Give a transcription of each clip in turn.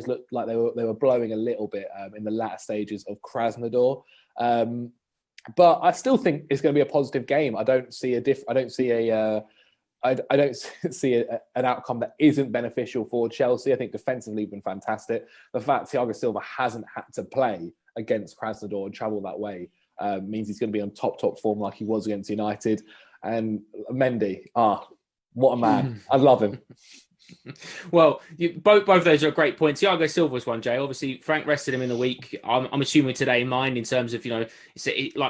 looked like they were blowing a little bit in the latter stages of Krasnodar. But I still think it's going to be a positive game. I don't see an outcome that isn't beneficial for Chelsea. I think defensively been fantastic. The fact Thiago Silva hasn't had to play against Krasnodar and travel that way means he's going to be on top form like he was against United. And Mendy, what a man. I love him. Well, both of those are a great point. Thiago Silva's one, Jay. Obviously, Frank rested him in the week. I'm assuming today in mind in terms of, like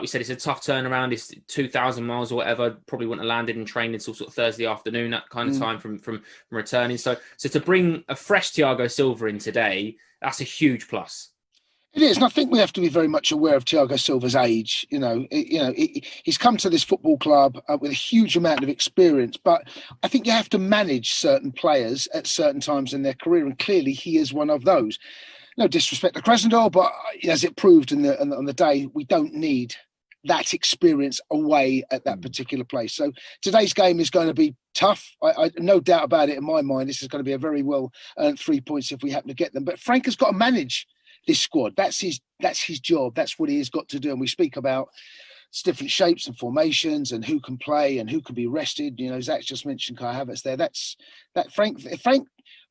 we said, it's a tough turnaround. It's 2,000 miles or whatever. Probably wouldn't have landed and trained until sort of Thursday afternoon, that kind of time from returning. So to bring a fresh Thiago Silva in today, that's a huge plus. It is, and I think we have to be very much aware of Thiago Silva's age. He's come to this football club with a huge amount of experience, but I think you have to manage certain players at certain times in their career, and clearly he is one of those. No disrespect to Krasnodar, but as it proved on the day, we don't need that experience away at that particular place. So today's game is going to be tough. I no doubt about it in my mind. This is going to be a very well earned 3 points if we happen to get them. But Frank has got to manage this squad. That's his job. That's what he has got to do. And we speak about different shapes and formations and who can play and who can be rested. Zach just mentioned Kai Havertz there. Frank,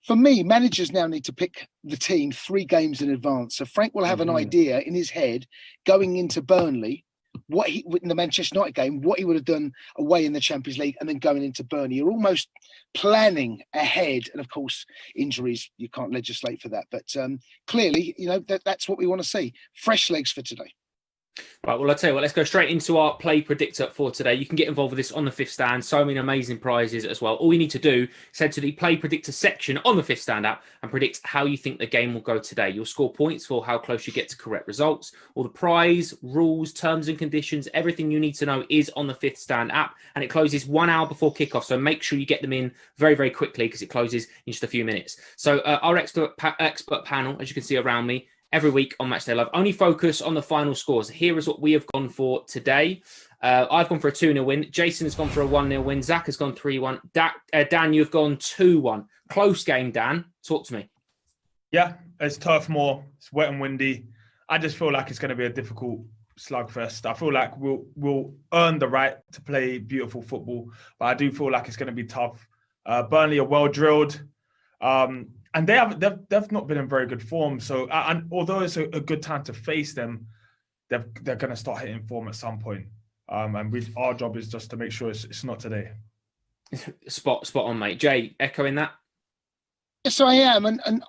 for me, managers now need to pick the team 3 games in advance. So Frank will have an idea in his head going into Burnley, in the Manchester United game, what he would have done away in the Champions League, and then going into Burnley. You're almost planning ahead, and of course, injuries, you can't legislate for that. But clearly, that's what we want to see. Fresh legs for today. Right, well, I'll tell you what, let's go straight into our play predictor for today. You can get involved with this on the Fifth Stand. So many amazing prizes as well. All you need to do is head to the play predictor section on the Fifth Stand app and predict how you think the game will go today. You'll score points for how close you get to correct results. All the prize, rules, terms and conditions, everything you need to know is on the Fifth Stand app, and it closes 1 hour before kickoff. So make sure you get them in very, very quickly because it closes in just a few minutes. So our expert panel, as you can see around me, every week on Matchday Live, only focus on the final scores. Here is what we have gone for today. I've gone for a 2-0 win. Jason has gone for a 1-0 win. Zach has gone 3-1. Dan, you've gone 2-1. Close game, Dan. Talk to me. Yeah, it's Turf Moor. It's wet and windy. I just feel like it's going to be a difficult slugfest. I feel like we'll earn the right to play beautiful football, but I do feel like it's going to be tough. Burnley are well drilled. And they've not been in very good form. So, and although it's a good time to face them, they're going to start hitting form at some point. And our job is just to make sure it's not today. Spot on, mate. Jay, echoing that? Yes, I am. And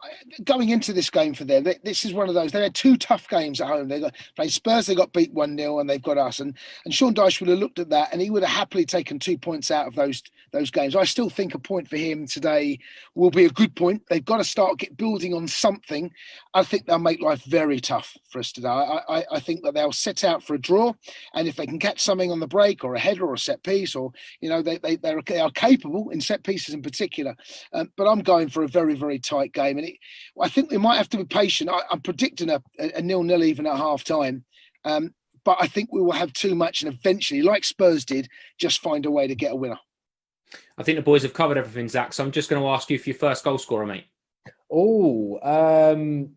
going into this game for them, this is one of those. They had 2 tough games at home. They played Spurs, they got beat 1-0, and they've got us. And Sean Dyche would have looked at that, and he would have happily taken 2 points out of those games. I still think a point for him today will be a good point. They've got to start building on something. I think they'll make life very tough for us today. I think that they'll set out for a draw, and if they can catch something on the break or a header or a set piece, or they are capable in set pieces in particular. But I'm going for a very, very tight game, and I think we might have to be patient. I'm predicting a 0-0 even at half time, but I think we will have too much, and eventually, like Spurs did, just find a way to get a winner. I think the boys have covered everything, Zach, so I'm just going to ask you for your first goal scorer, mate. You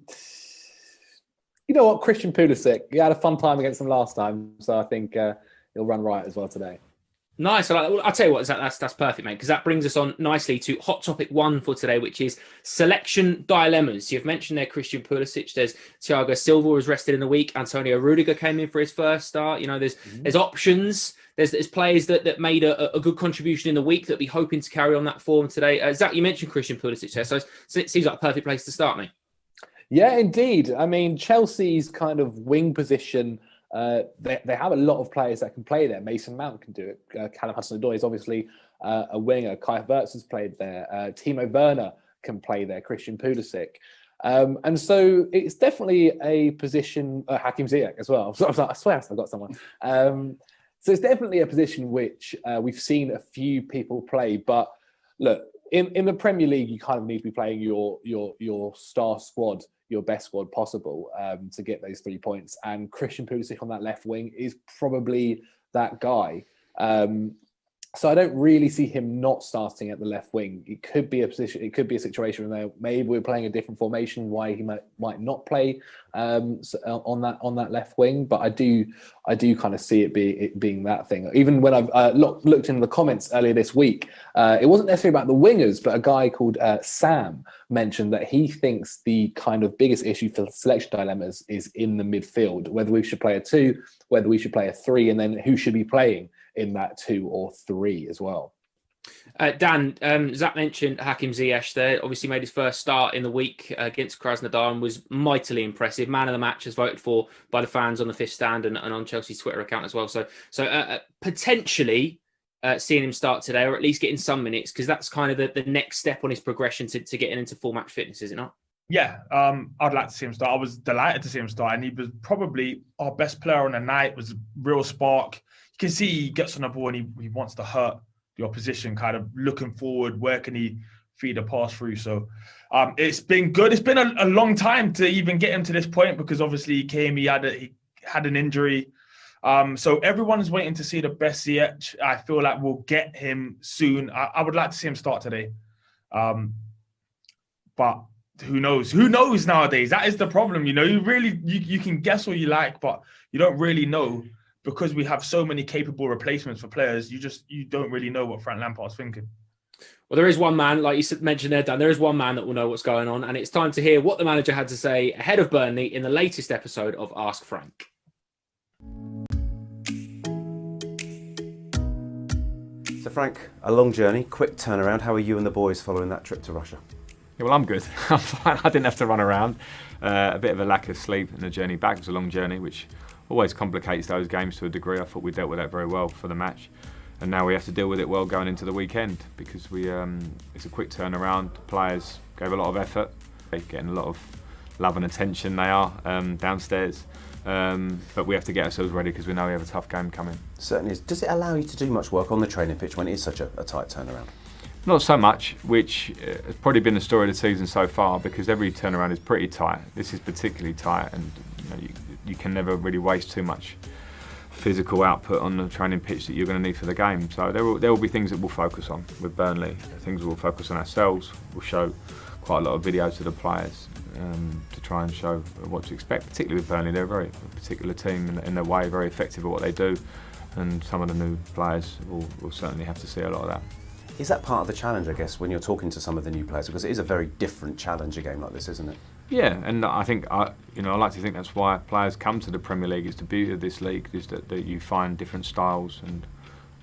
know what, Christian Pulisic. He had a fun time against them last time, so I think he'll run right as well today. Nice. I'll tell you what, that's perfect, mate, because that brings us on nicely to hot topic 1 for today, which is selection dilemmas. You've mentioned there Christian Pulisic. There's Thiago Silva was rested in the week. Antonio Rudiger came in for his first start. There's options. There's players that made a good contribution in the week that be hoping to carry on that form today. Zach, you mentioned Christian Pulisic there, so it seems like a perfect place to start, mate. Yeah, indeed. I mean, Chelsea's kind of wing position, they have a lot of players that can play there. Mason Mount can do it. Callum Hudson-Odoi is obviously a winger. Kai Havertz has played there. Timo Werner can play there. Christian Pulisic. And so it's definitely a position, Hakim Ziyech as well. I swear I forgot someone. So it's definitely a position which we've seen a few people play. But look, in the Premier League, you kind of need to be playing your star squad, your best squad possible to get those 3 points. And Christian Pulisic on that left wing is probably that guy. So I don't really see him not starting at the left wing. It could be a position. It could be a situation where maybe we're playing a different formation. Why he might not play on that left wing. But I do kind of see it being that thing. Even when I've looked into the comments earlier this week, it wasn't necessarily about the wingers, but a guy called Sam mentioned that he thinks the kind of biggest issue for selection dilemmas is in the midfield. Whether we should play a 2, whether we should play a 3, and then who should be playing in that 2 or 3 as well. Dan, Zach mentioned Hakim Ziyech there. Obviously made his first start in the week against Krasnodar and was mightily impressive. Man of the match, as voted for by the fans on the Fifth Stand and on Chelsea's Twitter account as well. So potentially seeing him start today, or at least getting some minutes, because that's kind of the next step on his progression to getting into full match fitness, is it not? Yeah, I'd like to see him start. I was delighted to see him start, and he was probably our best player on the night. Was a real spark. You can see he gets on the ball and he wants to hurt the opposition, kind of looking forward. Where can he feed a pass through? So it's been good. It's been a long time to even get him to this point, because obviously he had an injury. So everyone's waiting to see the best Ziyech. I feel like we'll get him soon. I would like to see him start today. But who knows? Who knows nowadays? That is the problem. You can guess all you like, but you don't really know, because we have so many capable replacements for players. You don't really know what Frank Lampard's thinking. Well, there is one man, like you mentioned there, Dan, there is one man that will know what's going on, and it's time to hear what the manager had to say ahead of Burnley in the latest episode of Ask Frank. So Frank, a long journey, quick turnaround. How are you and the boys following that trip to Russia? Yeah, well, I'm good. I'm fine. I didn't have to run around. A bit of a lack of sleep, and the journey back was a long journey, which always complicates those games to a degree. I thought we dealt with that very well for the match, and now we have to deal with it well going into the weekend, because it's a quick turnaround. The players gave a lot of effort. They're getting a lot of love and attention. They are downstairs, but we have to get ourselves ready, because we know we have a tough game coming. Certainly is. Does it allow you to do much work on the training pitch when it is such a tight turnaround? Not so much, which has probably been the story of the season so far, because every turnaround is pretty tight. This is particularly tight, and you can never really waste too much physical output on the training pitch that you're going to need for the game. So there will be things that we'll focus on with Burnley, things we'll focus on ourselves. We'll show quite a lot of videos to the players to try and show what to expect, particularly with Burnley. They're a very particular team in their way, very effective at what they do, and some of the new players will certainly have to see a lot of that. Is that part of the challenge, I guess, when you're talking to some of the new players? Because it is a very different challenge, a game like this, isn't it? Yeah, and I think I like to think that's why players come to the Premier League. It's the beauty of this league, is that you find different styles, and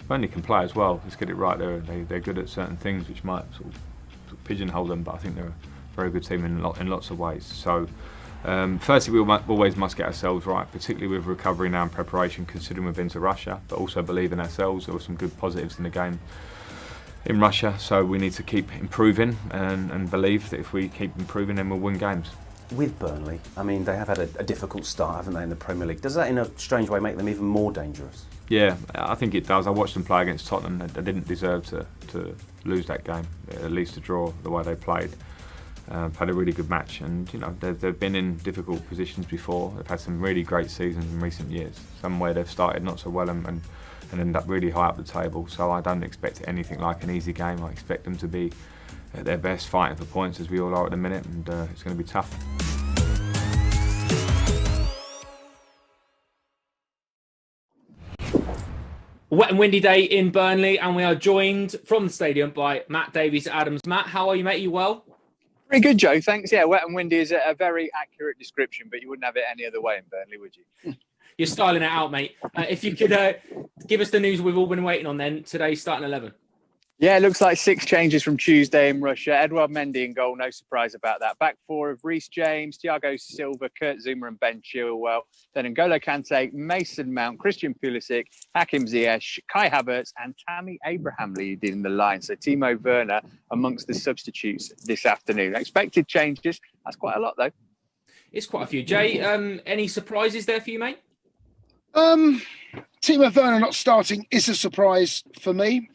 Burnley can play as well. Let's get it right. They're good at certain things which might sort of pigeonhole them, but I think they're a very good team in lots of ways. So firstly, we always must get ourselves right, particularly with recovery now and preparation, considering we've been to Russia, but also believe in ourselves. There were some good positives in the game in Russia, so we need to keep improving and believe that if we keep improving, then we'll win games. With Burnley, I mean, they have had a difficult start, haven't they, in the Premier League? Does that in a strange way make them even more dangerous? Yeah, I think it does. I watched them play against Tottenham. They didn't deserve to lose that game, at least to draw the way they played. Had a really good match, and they've been in difficult positions before. They've had some really great seasons in recent years, some where they've started not so well and end up really high up the table. So I don't expect anything like an easy game. I expect them to be at their best, fighting for points, as we all are at the minute, and it's going to be tough. Wet and windy day in Burnley, and we are joined from the stadium by Matt Davies-Adams. Matt, how are you, mate? Are you well? Very good, Joe. Thanks. Yeah, wet and windy is a very accurate description, but you wouldn't have it any other way in Burnley, would you? You're styling it out, mate. If you could give us the news we've all been waiting on then, today's starting 11. Yeah, it looks like 6 changes from Tuesday in Russia. Edouard Mendy in goal, no surprise about that. Back 4 of Reece James, Thiago Silva, Kurt Zouma and Ben Chilwell. Then N'Golo Kanté, Mason Mount, Christian Pulisic, Hakim Ziyech, Kai Havertz and Tammy Abraham leading the line. So Timo Werner amongst the substitutes this afternoon. Expected changes. That's quite a lot, though. It's quite a few. Jay, any surprises there for you, mate? Timo Werner not starting is a surprise for me.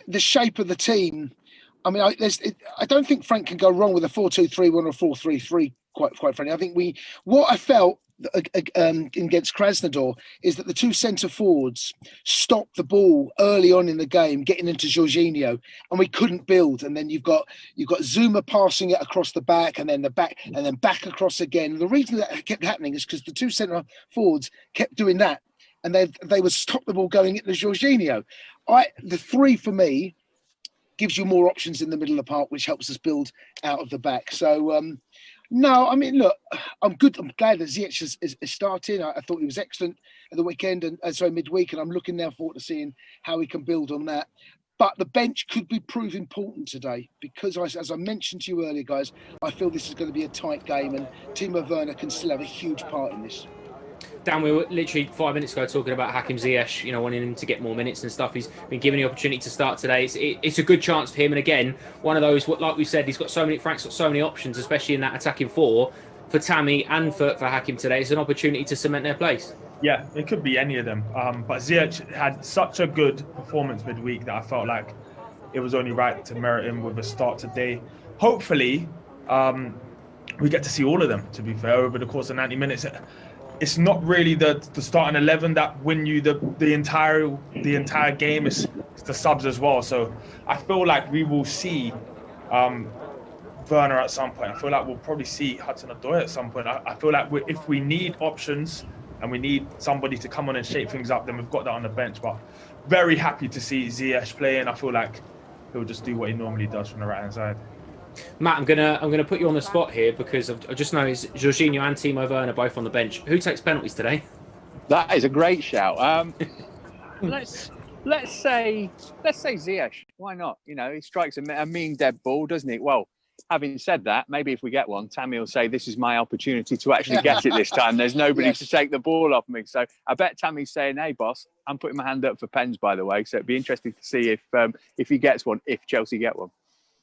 The shape of the team, I mean, I don't think Frank can go wrong with a 4-2-3-1 or 4-3-3. Quite frankly, I think what I felt against Krasnodar is that the two centre forwards stopped the ball early on in the game, getting into Jorginho, and we couldn't build. And then you've got Zuma passing it across the back, and then back across again. And the reason that kept happening is because the two centre forwards kept doing that, and they would stop the ball going into Jorginho. The three for me gives you more options in the middle of the park, which helps us build out of the back. So. No, I mean, look, I'm good. I'm glad that Ziyech is starting. I thought he was excellent at the weekend and midweek, and I'm looking now forward to seeing how he can build on that. But the bench could prove important today because, as I mentioned to you earlier, guys, I feel this is going to be a tight game, and Timo Werner can still have a huge part in this. Dan, we were literally 5 minutes ago talking about Hakim Ziyech, wanting him to get more minutes and stuff. He's been given the opportunity to start today. It's a good chance for him. And again, one of those, like we said, Frank's got so many options, especially in that attacking four, for Tammy and for Hakim today. It's an opportunity to cement their place. Yeah, it could be any of them. But Ziyech had such a good performance midweek that I felt like it was only right to merit him with a start today. Hopefully, we get to see all of them, to be fair, over the course of 90 minutes. It's not really the starting 11 that win you the entire game. It's the subs as well. So I feel like we will see Werner at some point. I feel like we'll probably see Hudson-Odoi at some point. I feel like if we need options and we need somebody to come on and shake things up, then we've got that on the bench. But very happy to see Ziyech playing. I feel like he'll just do what he normally does from the right-hand side. Matt, I'm gonna put you on the spot here because I just noticed Jorginho and Timo Werner both on the bench. Who takes penalties today? That is a great shout. Let's say Ziyech. Why not? He strikes a mean dead ball, doesn't he? Well, having said that, maybe if we get one, Tammy will say this is my opportunity to actually get it this time. There's nobody to take the ball off me. So I bet Tammy's saying, "Hey, boss, I'm putting my hand up for pens, by the way." So it'd be interesting to see if he gets one, if Chelsea get one.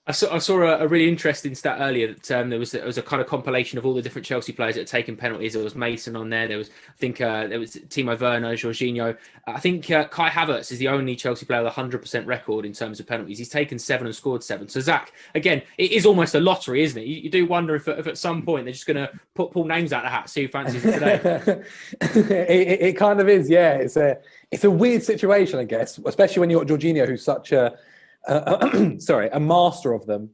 I saw a really interesting stat earlier that there was a kind of compilation of all the different Chelsea players that had taken penalties. There was Mason on there. There was, I think, there was Timo Werner, Jorginho. I think Kai Havertz is the only Chelsea player with a 100% record in terms of penalties. He's taken 7 and scored 7. So Zach, again, it is almost a lottery, isn't it? You do wonder if at some point they're just going to pull names out of the hat, see who fancies it today. it kind of is, yeah. It's a weird situation, I guess, especially when you've got Jorginho, who's such a master of them.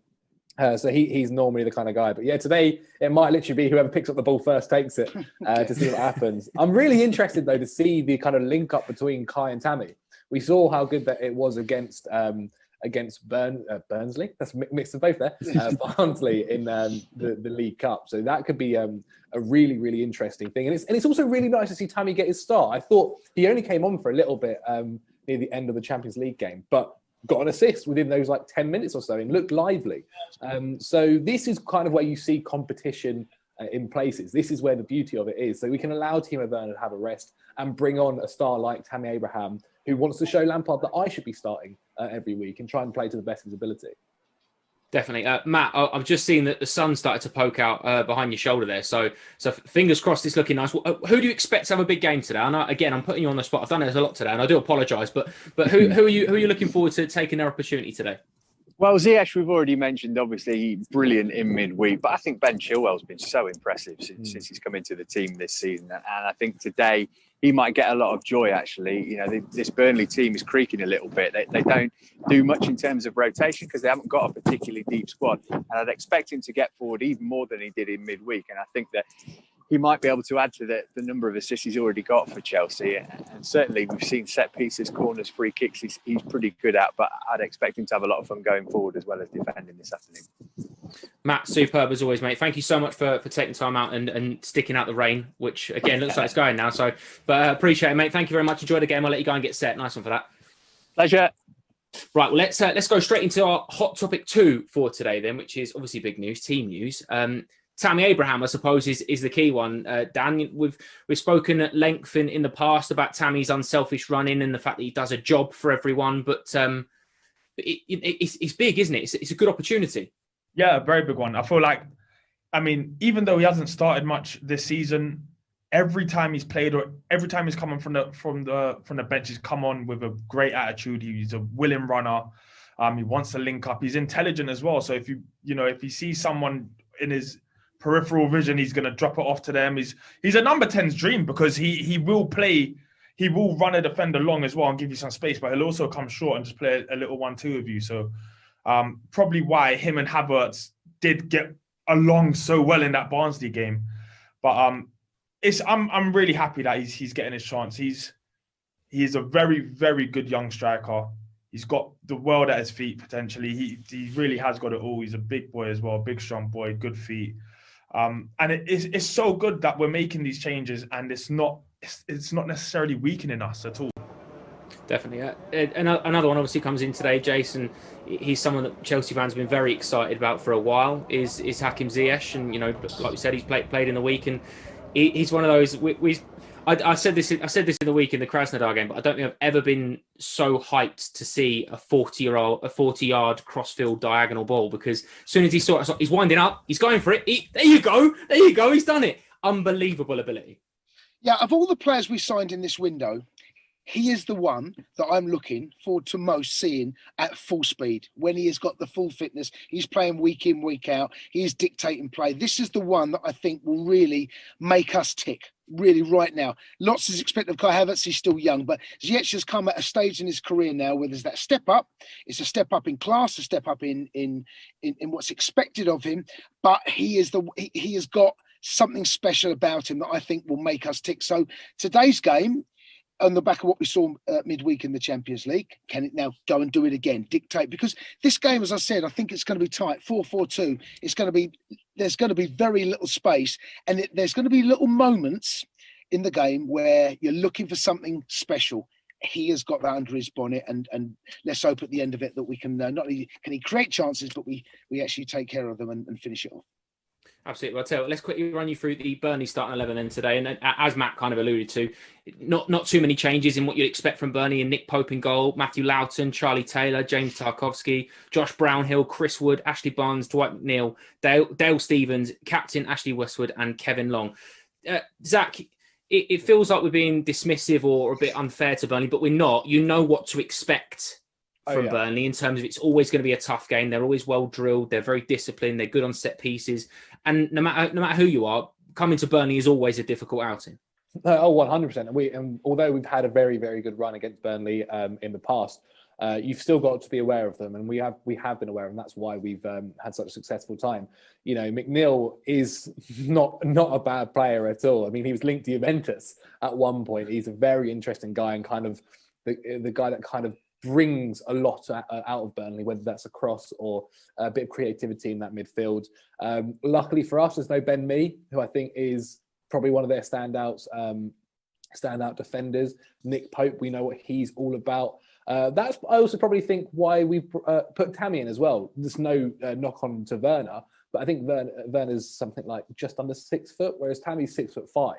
So he's normally the kind of guy. But yeah, today it might literally be whoever picks up the ball first takes it to see what happens. I'm really interested, though, to see the kind of link up between Kai and Tammy. We saw how good that it was against Burnley. That's mixed of both there. Barnsley in the League Cup. So that could be a really, really interesting thing. And it's also really nice to see Tammy get his start. I thought he only came on for a little bit near the end of the Champions League game, but got an assist within those 10 minutes or so and looked lively. So this is kind of where you see competition in places. This is where the beauty of it is. So we can allow Timo Werner to have a rest and bring on a star like Tammy Abraham, who wants to show Lampard that I should be starting every week and try and play to the best of his ability. Definitely. Matt, I've just seen that the sun started to poke out behind your shoulder there. So fingers crossed it's looking nice. Who do you expect to have a big game today? And I'm putting you on the spot. I've done it a lot today and I do apologise. But who are you looking forward to taking their opportunity today? Well, Ziyech, we've already mentioned, obviously brilliant in midweek, but I think Ben Chilwell's been so impressive since he's come into the team this season. And I think today he might get a lot of joy, actually. This Burnley team is creaking a little bit. They don't do much in terms of rotation because they haven't got a particularly deep squad. And I'd expect him to get forward even more than he did in midweek. And I think that he might be able to add to the number of assists he's already got for Chelsea. And certainly we've seen set pieces, corners, free kicks he's pretty good at, but I'd expect him to have a lot of fun going forward as well as defending this afternoon. Matt, superb as always, mate. Thank you so much for taking time out and sticking out the rain, which again looks like it's going now. But appreciate it, mate. Thank you very much. Enjoy the game. I'll let you go and get set. Nice one for that. Pleasure. Right, well, let's go straight into our hot topic 2 for today then, which is obviously big news, team news. Tammy Abraham, I suppose, is the key one. Dan, we've spoken at length in the past about Tammy's unselfish running and the fact that he does a job for everyone, but it's big, isn't it? It's a good opportunity. Yeah, a very big one. I feel like, even though he hasn't started much this season, every time he's played or every time he's coming from the bench, he's come on with a great attitude. He's a willing runner. He wants to link up. He's intelligent as well. So if you see someone in his peripheral vision, he's going to drop it off to them. He's a number 10's dream because he will play. He will run a defender long as well and give you some space, but he'll also come short and just play a little 1-2 with you. So probably why him and Havertz did get along so well in that Barnsley game. But I'm really happy that he's getting his chance. He's a very, very good young striker. He's got the world at his feet potentially. He really has got it all. He's a big boy as well, big strong boy, good feet. And it's so good that we're making these changes, and it's not necessarily weakening us at all. Definitely. Another one obviously comes in today, Jason. He's someone that Chelsea fans have been very excited about for a while. Is Hakim Ziyech, and like we said, he's played in the week, and he's one of those. I said this in the week in the Krasnodar game, but I don't think I've ever been so hyped to see a 40-yard crossfield diagonal ball, because as soon as he's winding up, he's going for it. There you go, he's done it. Unbelievable ability. Yeah, of all the players we signed in this window, he is the one that I'm looking forward to most seeing at full speed. When he has got the full fitness, he's playing week in, week out, he's dictating play. This is the one that I think will really make us tick, really right now. Lots is expected of Kai Havertz, he's still young, but Ziyech has come at a stage in his career now where there's that step up. It's a step up in class, a step up in what's expected of him, but he has got something special about him that I think will make us tick. So today's game, on the back of what we saw midweek in the Champions League, can it now go and do it again, dictate? Because this game, as I said, I think it's going to be tight, 4-4-2. There's going to be very little space, and there's going to be little moments in the game where you're looking for something special. He has got that under his bonnet, and let's hope at the end of it that we can not only can he create chances, but we actually take care of them and finish it off. Absolutely. Well, I'll tell you what, let's quickly run you through the Burnley starting 11 then today. And as Matt kind of alluded to, not too many changes in what you'd expect from Burnley. And Nick Pope in goal, Matthew Loughton, Charlie Taylor, James Tarkowski, Josh Brownhill, Chris Wood, Ashley Barnes, Dwight McNeil, Dale Stevens, Captain Ashley Westwood, and Kevin Long. Zach, it feels like we're being dismissive or a bit unfair to Burnley, but we're not. You know what to expect from Burnley in terms of it's always going to be a tough game. They're always well drilled. They're very disciplined. They're good on set pieces. And no matter who you are, coming to Burnley is always a difficult outing. Oh, 100%. And although we've had a very, very good run against Burnley in the past, you've still got to be aware of them. And we have been aware, and that's why we've had such a successful time. McNeil is not a bad player at all. I mean, he was linked to Juventus at one point. He's a very interesting guy, and kind of the guy that kind of brings a lot out of Burnley, whether that's a cross or a bit of creativity in that midfield. Luckily for us, there's no Ben Mee, who I think is probably one of their standout defenders. Nick Pope, we know what he's all about. I also probably think why we've put Tammy in as well. There's no knock on to Werner, but I think Werner's something like just under 6 foot, whereas Tammy's 6'5".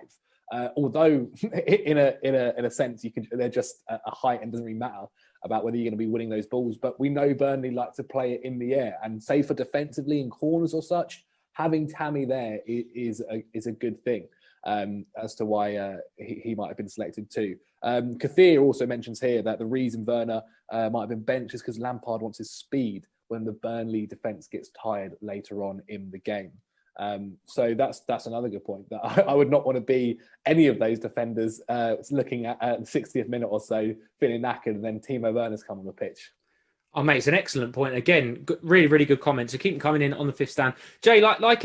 Although in a sense they're just a height and doesn't really matter about whether you're going to be winning those balls. But we know Burnley like to play it in the air, and say for defensively in corners or such, having Tammy there is a good thing. As to why he might have been selected too. Kathir also mentions here that the reason Werner might have been benched is because Lampard wants his speed when the Burnley defence gets tired later on in the game. So that's another good point, that I would not want to be any of those defenders looking at the 60th minute or so, feeling knackered, and then Timo Werner's come on the pitch. Oh, mate, it's an excellent point. Again, really, really good comment. So keep them coming in on the fifth stand. Jay, like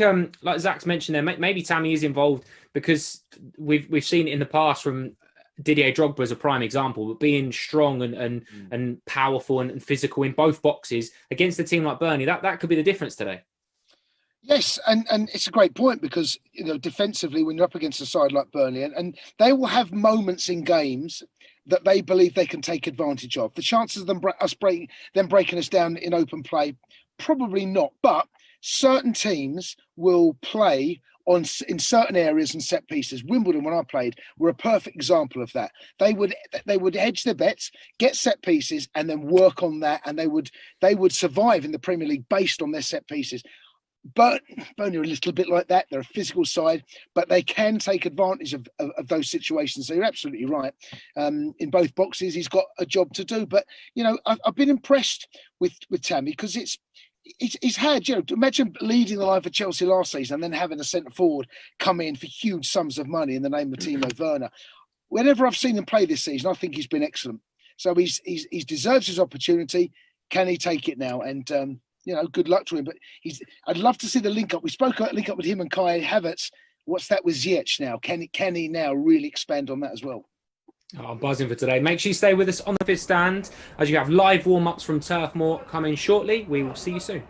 Zach's mentioned there, maybe Tammy is involved because we've seen it in the past from Didier Drogba as a prime example, but being strong and powerful and physical in both boxes against a team like Burnley, that could be the difference today. Yes, and it's a great point because, defensively, when you're up against a side like Burnley, and they will have moments in games that they believe they can take advantage of. The chances of them breaking us down in open play, probably not. But certain teams will play in certain areas and set pieces. Wimbledon, when I played, were a perfect example of that. They would hedge their bets, get set pieces, and then work on that, and they would survive in the Premier League based on their set pieces. But Burnley are a little bit like that. They're a physical side, but they can take advantage of those situations. So you're absolutely right. In both boxes, he's got a job to do. But, I've been impressed with Tammy because he's had, imagine leading the line for Chelsea last season and then having a centre forward come in for huge sums of money in the name of Timo Werner. Whenever I've seen him play this season, I think he's been excellent. So he deserves his opportunity. Can he take it now? And good luck to him. But I'd love to see the link up. We spoke about link up with him and Kai Havertz. What's that with Ziyech now? Can he now really expand on that as well? Oh, I'm buzzing for today. Make sure you stay with us on the fifth stand as you have live warm-ups from Turf Moor coming shortly. We will see you soon.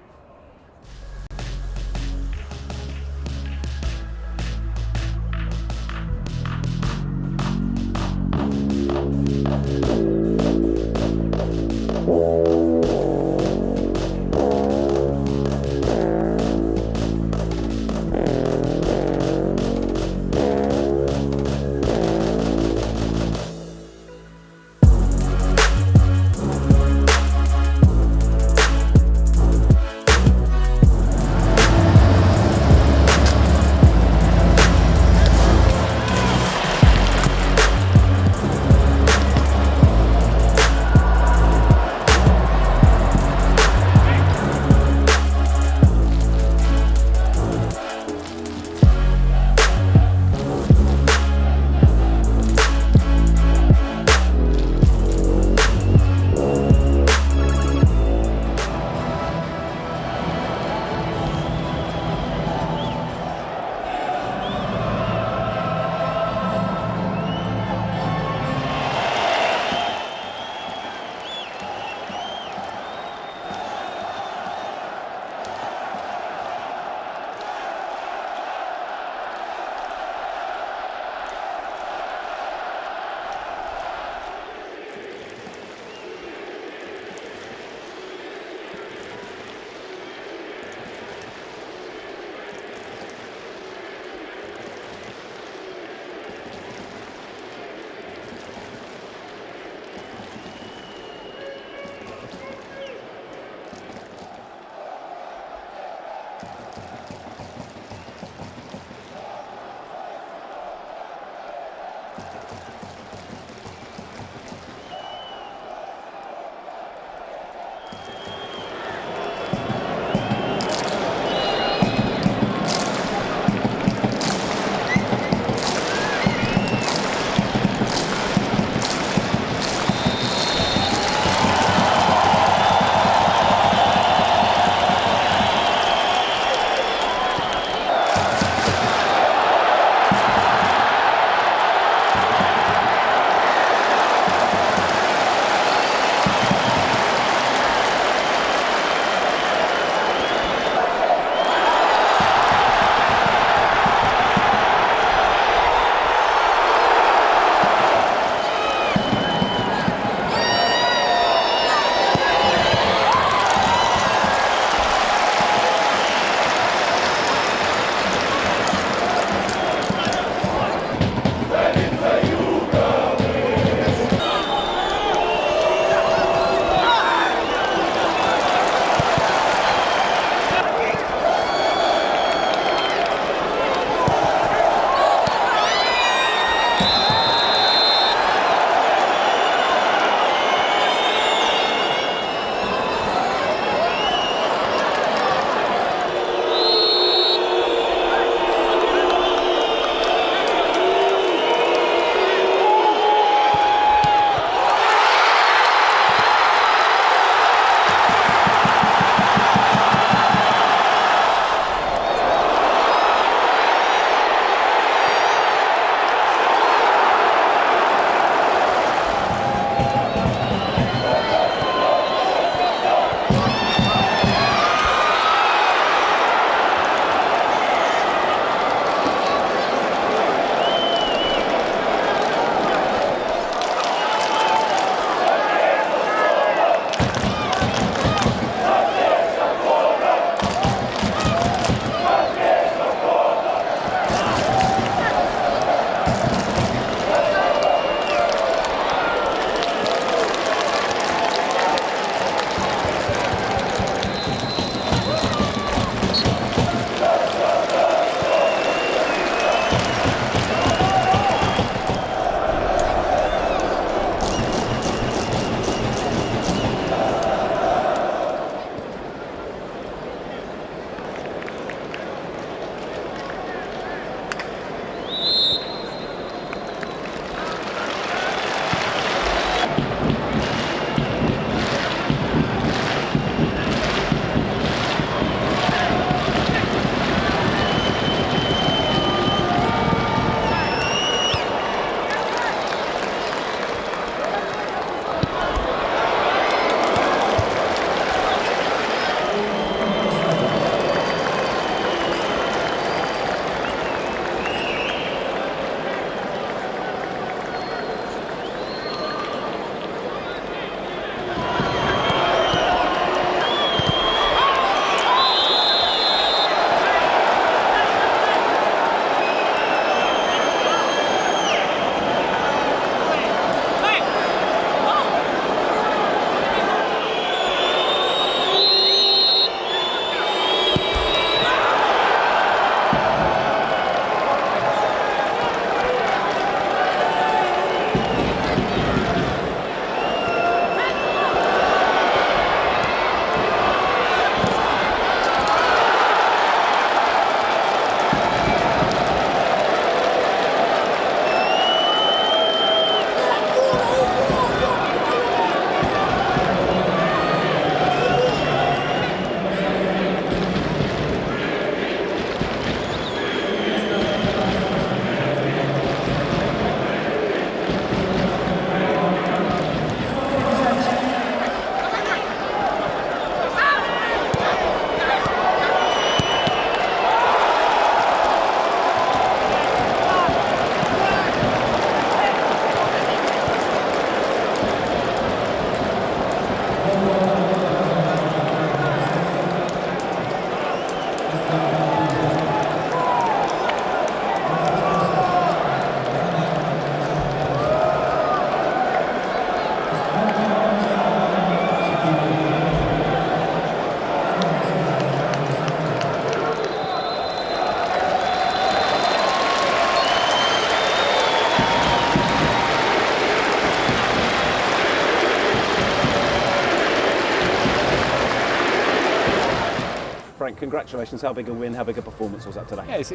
congratulations. How big a win, how big a performance was that today? Yeah, it's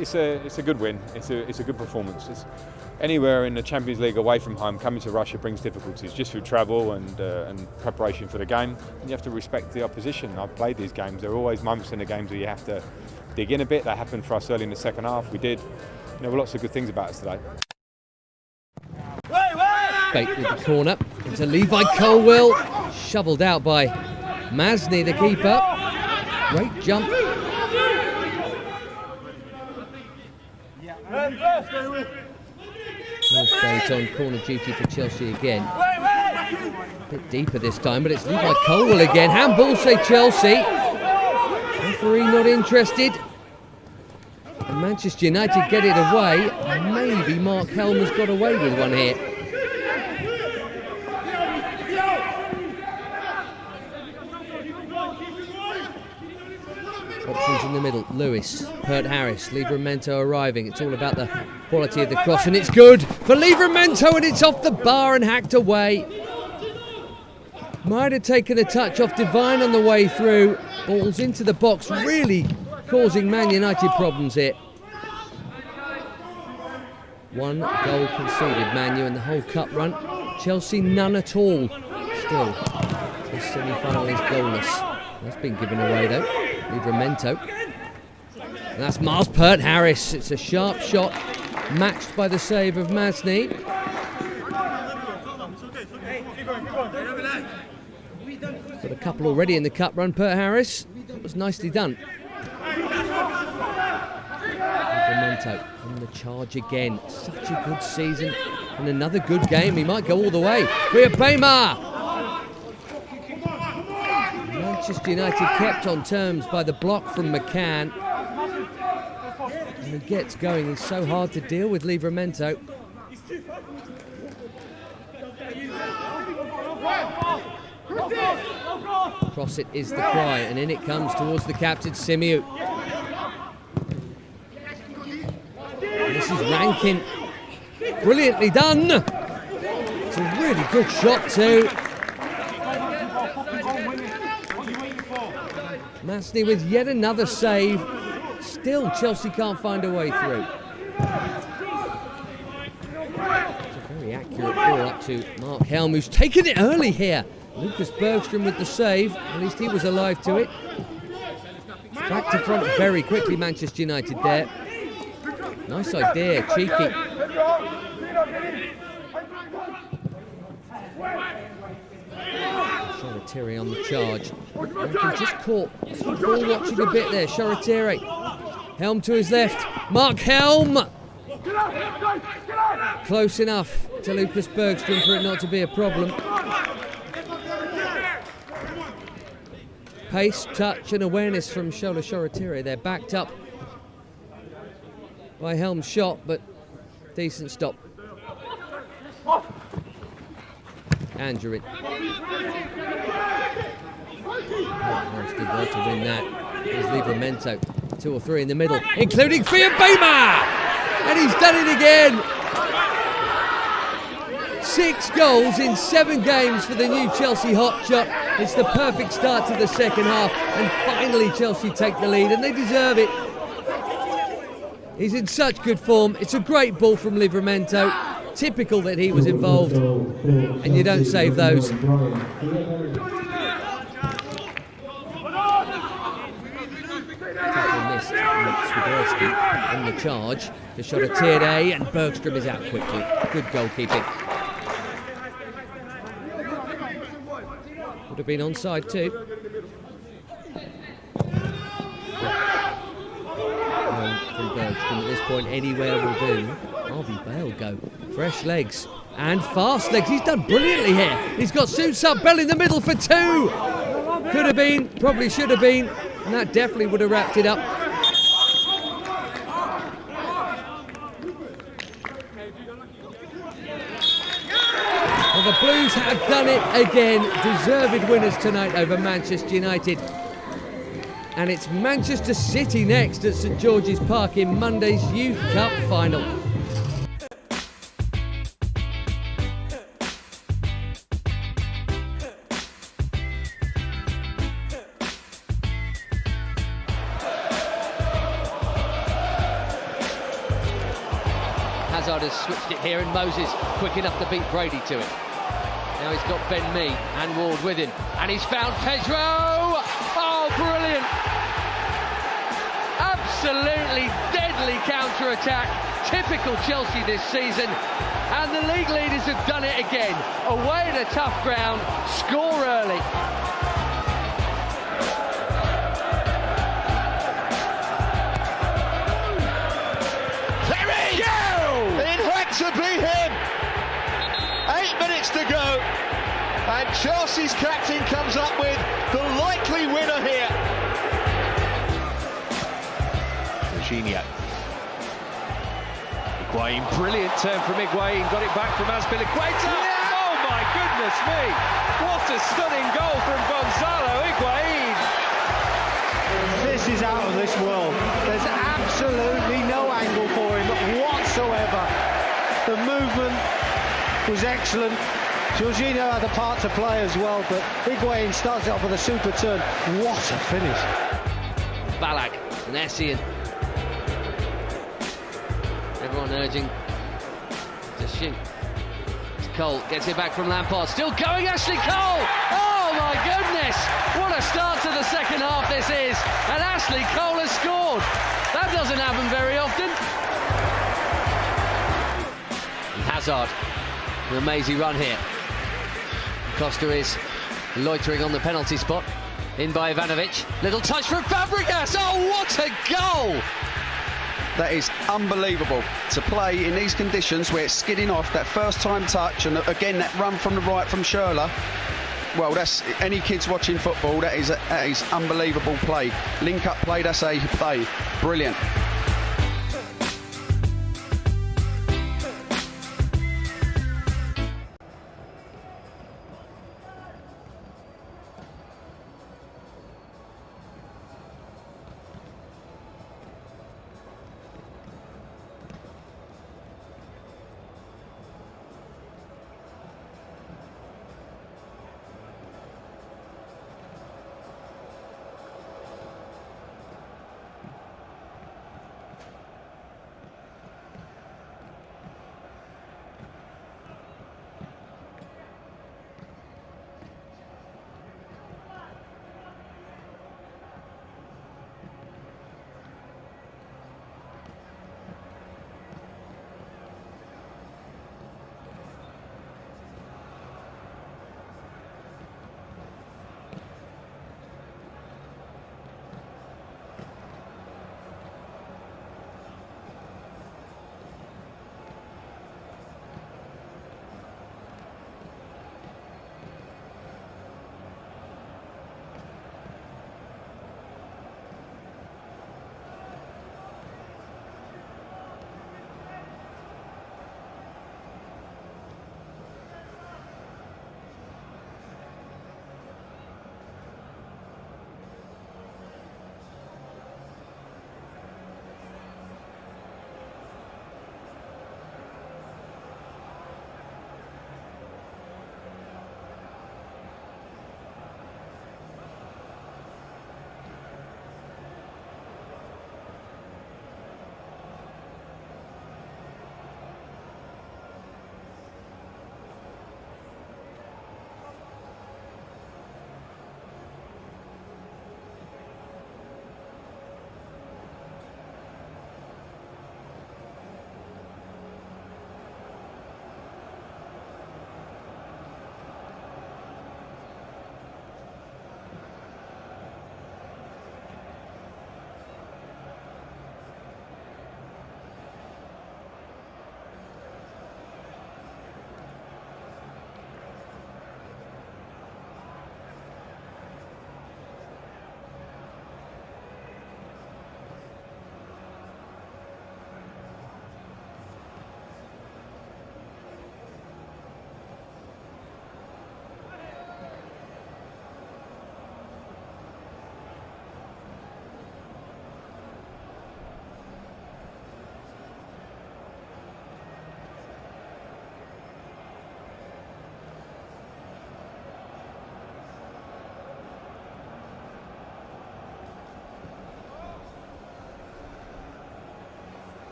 a good win. It's a good performance. Anywhere in the Champions League away from home, coming to Russia brings difficulties just through travel and preparation for the game. And you have to respect the opposition. I've played these games. There are always moments in the games where you have to dig in a bit. That happened for us early in the second half. We did. There were lots of good things about us today. Bait with the corner into Levi Colwill, shovelled out by Masny, the keeper. Great jump. North Bait on corner duty for Chelsea again. A bit deeper this time, but it's Levi Colwill again. Handball, say Chelsea. Referee not interested. And Manchester United get it away. Maybe Mark Helm has got away with one here. Options in the middle. Lewis, Pert Harris, Livramento arriving. It's all about the quality of the cross, and it's good for Livramento, and it's off the bar and hacked away. Might have taken a touch off Divine on the way through. Balls into the box, really causing Man United problems here. One goal conceded, Man U, in the whole cup run. Chelsea none at all. Still, this semi-final is goalless. That's been given away though. Livramento. And that's Miles Pert Harris. It's a sharp shot, matched by the save of Masny. Got a couple already in the cup run, Pert Harris. That was nicely done. Livramento on the charge again. Such a good season and another good game. He might go all the way. Friabema! Manchester United kept on terms by the block from McCann. And he gets going. He's so hard to deal with, Livramento. Cross it is the cry, and in it comes towards the captain, Simiu. And this is Rankin. Brilliantly done. It's a really good shot too. Masny with yet another save. Still, Chelsea can't find a way through. It's a very accurate ball up to Mark Helm, who's taken it early here. Lucas Bergstrom with the save. At least he was alive to it. Back to front very quickly, Manchester United there. Nice idea, cheeky. Shoretire on the charge. Rankin just caught ball watching a bit there. Shoretire. Helm to his left. Mark Helm! Close enough to Lucas Bergstrom for it not to be a problem. Pace, touch and awareness from Shola Shoretire. They're backed up by Helm's shot, but decent stop. Andrew. Harris did well to win that. Here's Livramento. 2 or 3 in the middle, including Friabema! And he's done it again! 6 goals in 7 games for the new Chelsea hotshot. It's the perfect start to the second half, and finally Chelsea take the lead, and they deserve it. He's in such good form. It's a great ball from Livramento. Typical that he was involved, and you don't save those. Missed Swiderski on the charge. The shot of Tierney, and Bergstrom is out quickly. Good goalkeeping. Would have been onside too. From Bergstrom at this point, anywhere will do. Harvey Bale go. Fresh legs and fast legs. He's done brilliantly here. He's got suits up, Bell in the middle for 2. Could have been, probably should have been, and that definitely would have wrapped it up. Well, the Blues have done it again. Deserved winners tonight over Manchester United. And it's Manchester City next at St George's Park in Monday's Youth Cup final. Hazard has switched it here, and Moses quick enough to beat Brady to it. Now he's got Ben Mee and Ward with him, and he's found Pedro. Oh, brilliant! Absolutely deadly counter-attack, typical Chelsea this season, and the league leaders have done it again. Away in a tough ground, score early. There he is! It had to be him! 8 minutes to go, and Chelsea's captain comes up with the likely winner here. Jorginho. Higuain, brilliant turn from Higuain, got it back from Azpilicueta. Yeah. Oh my goodness me! What a stunning goal from Gonzalo Higuain! This is out of this world. There's absolutely no angle for him whatsoever. The movement was excellent. Jorginho had a part to play as well, but Higuain starts it off with a super turn. What a finish. Ballack and Essien. Everyone urging to shoot. It's Cole, gets it back from Lampard. Still going, Ashley Cole! Oh my goodness! What a start to the second half this is! And Ashley Cole has scored! That doesn't happen very often. And Hazard, an amazing run here. Costa is loitering on the penalty spot. In by Ivanovic. Little touch from Fabregas. Oh, what a goal! That is unbelievable to play in these conditions where it's skidding off, that first time touch, and again that run from the right from Schürrle. Well, that's any kids watching football, that is unbelievable play. Link up play, that's a play. Brilliant.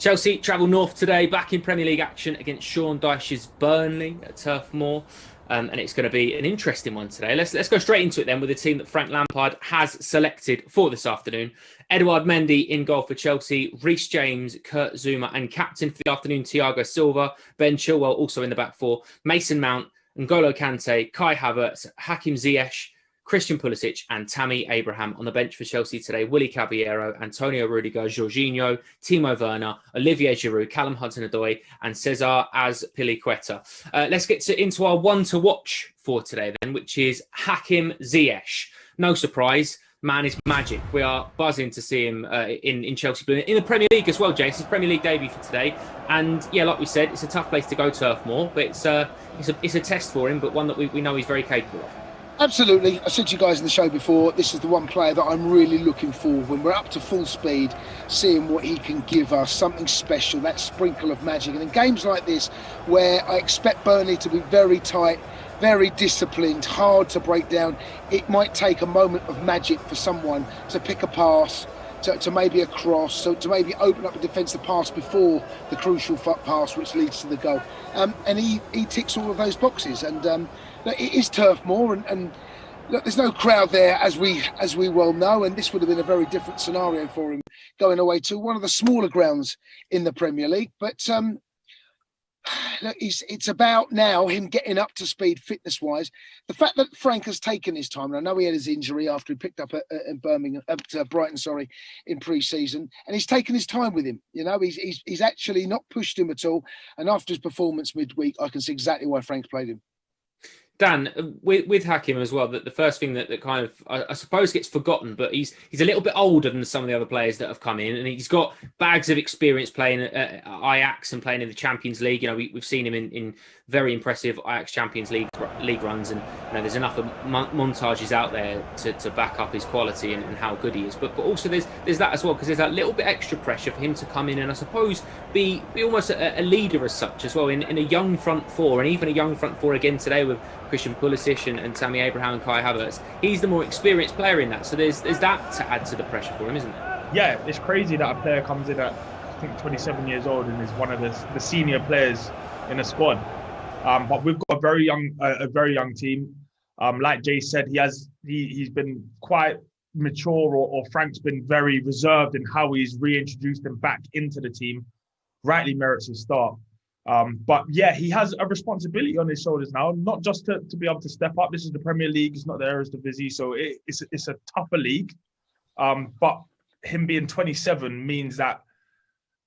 Chelsea travel north today, back in Premier League action against Sean Dyche's Burnley at Turf Moor. And it's going to be an interesting one today. Let's go straight into it then with the team that Frank Lampard has selected for this afternoon. Edouard Mendy in goal for Chelsea, Reece James, Kurt Zouma, and captain for the afternoon, Thiago Silva, Ben Chilwell also in the back four, Mason Mount, N'Golo Kanté, Kai Havertz, Hakim Ziyech, Christian Pulisic and Tammy Abraham on the bench for Chelsea today. Willy Caballero, Antonio Rudiger, Jorginho, Timo Werner, Olivier Giroud, Callum Hudson-Odoi and Cesar Azpilicueta. Let's get into our one to watch for today then, which is Hakim Ziyech. No surprise, man is magic. We are buzzing to see him in Chelsea blue, in the Premier League as well, James. His Premier League debut for today. And yeah, like we said, it's a tough place to go, Turf Moor, but it's a test for him, but one that we know he's very capable of. Absolutely. I said to you guys in the show before, this is the one player that I'm really looking for when we're up to full speed, seeing what he can give us, something special, that sprinkle of magic. And in games like this, where I expect Burnley to be very tight, very disciplined, hard to break down, it might take a moment of magic for someone to pick a pass, to maybe a cross, so to maybe open up a defensive pass before the crucial pass which leads to the goal. And he ticks all of those boxes. And it is Turf Moor, and look, there's no crowd there, as we well know, and this would have been a very different scenario for him going away to one of the smaller grounds in the Premier League. But look, it's about now him getting up to speed fitness-wise. The fact that Frank has taken his time, and I know he had his injury after he picked up at Brighton, in pre-season, and he's taken his time with him. You know, he's actually not pushed him at all. And after his performance midweek, I can see exactly why Frank's played him. Dan, with Hakim as well, that the first thing that kind of, I suppose, gets forgotten, but he's a little bit older than some of the other players that have come in, and he's got bags of experience playing at Ajax and playing in the Champions League. You know, we've seen him in very impressive Ajax Champions League runs, and you know, there's enough montages out there to back up his quality and how good he is. But also there's that as well, because there's that little bit extra pressure for him to come in and I suppose be almost a leader as such as well in a young front four, and even a young front four again today with Christian Pulisic and Tammy Abraham and Kai Havertz. He's the more experienced player in that, so there's that to add to the pressure for him, isn't there? Yeah, it's crazy that a player comes in at, I think, 27 years old and is one of the senior players in the squad. But we've got a very young team. Like Jay said, he's been quite mature, or Frank's been very reserved in how he's reintroduced him back into the team. Rightly merits his start. But yeah, he has a responsibility on his shoulders now, not just to be able to step up. This is the Premier League, it's not the Eredivisie, so it's a tougher league. But him being 27 means that,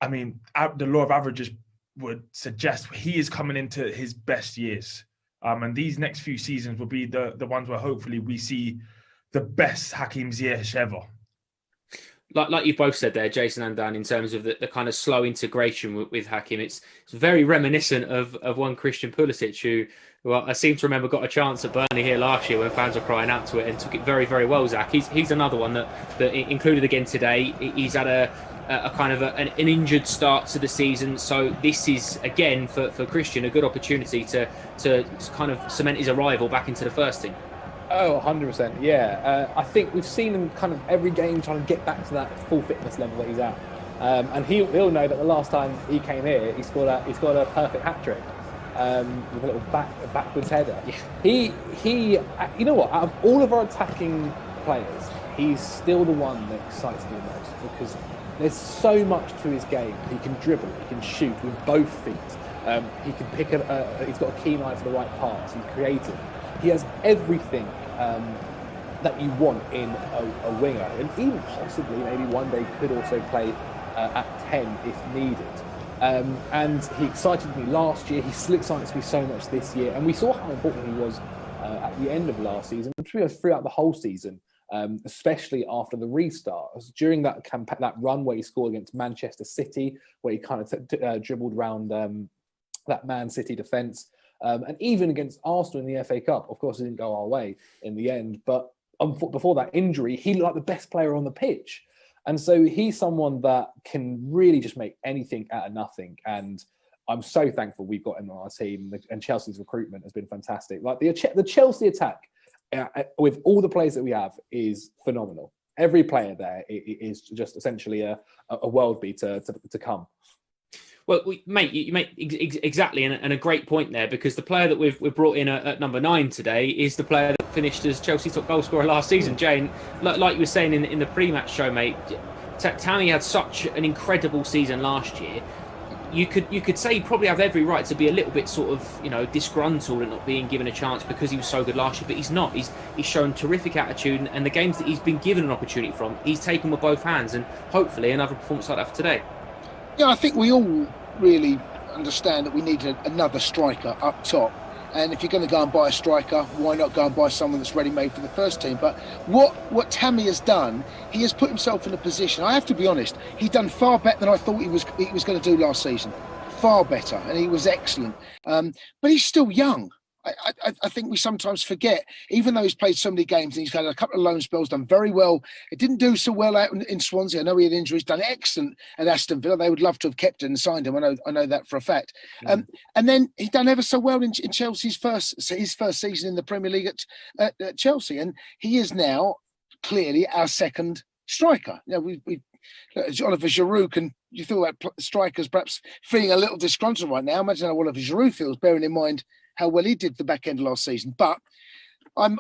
I mean, the law of averages would suggest he is coming into his best years. And these next few seasons will be the ones where hopefully we see the best Hakim Ziyech ever. Like you both said there, Jason and Dan, in terms of the kind of slow integration with Hakim, it's very reminiscent of one Christian Pulisic, who I seem to remember got a chance at Burnley here last year when fans were crying out to it and took it very, very well, Zach. He's another one that included again today. He's had a kind of an injured start to the season, so this is again for Christian a good opportunity to kind of cement his arrival back into the first team. Oh, 100%, yeah. I think we've seen him kind of every game trying to get back to that full fitness level that he's at. And he'll know that the last time he came here, he scored a perfect hat-trick with a little backwards header. Yeah. He, you know what, out of all of our attacking players, he's still the one that excites me the most, because there's so much to his game. He can dribble, he can shoot with both feet. He can pick he's got a keen eye for the right pass, he's creative. He has everything that you want in a winger, and even possibly maybe one day could also play at 10 if needed. And he excited me last year. He still excites me so much this year, and we saw how important he was at the end of last season, throughout the whole season, especially after the restart. During that that run where he scored against Manchester City, where he kind of dribbled around that Man City defence. And even against Arsenal in the FA Cup, of course, it didn't go our way in the end. But before that injury, he looked like the best player on the pitch. And so he's someone that can really just make anything out of nothing. And I'm so thankful we've got him on our team. And Chelsea's recruitment has been fantastic. Like the Chelsea attack, with all the players that we have, is phenomenal. Every player there is just essentially a world beater to come. Well, mate, you make exactly and a great point there, because the player that we've brought in at number 9 today is the player that finished as Chelsea's top goal scorer last season, Jane. Like you were saying in the pre-match show, mate, Tammy had such an incredible season last year. You could say he probably have every right to be a little bit sort of, disgruntled at not being given a chance because he was so good last year, but he's not. He's shown terrific attitude, and the games that he's been given an opportunity from, he's taken with both hands, and hopefully another performance like that for today. Yeah, I think we all really understand that we need another striker up top. And if you're going to go and buy a striker, why not go and buy someone that's ready-made for the first team? But what Tammy has done, he has put himself in a position. I have to be honest, he's done far better than I thought he was going to do last season. Far better, and he was excellent. But he's still young. I think we sometimes forget, even though he's played so many games and he's had a couple of loan spells, done very well. It didn't do so well out in Swansea. I know he had injuries, done excellent at Aston Villa. They would love to have kept him and signed him. I know that for a fact. And then he done ever so well in Chelsea's first season in the Premier League at Chelsea. And he is now clearly our second striker. We Oliver Giroud you feel that strikers perhaps feeling a little disgruntled right now. Imagine how Oliver Giroud feels, bearing in mind how well he did the back end of last season. But I'm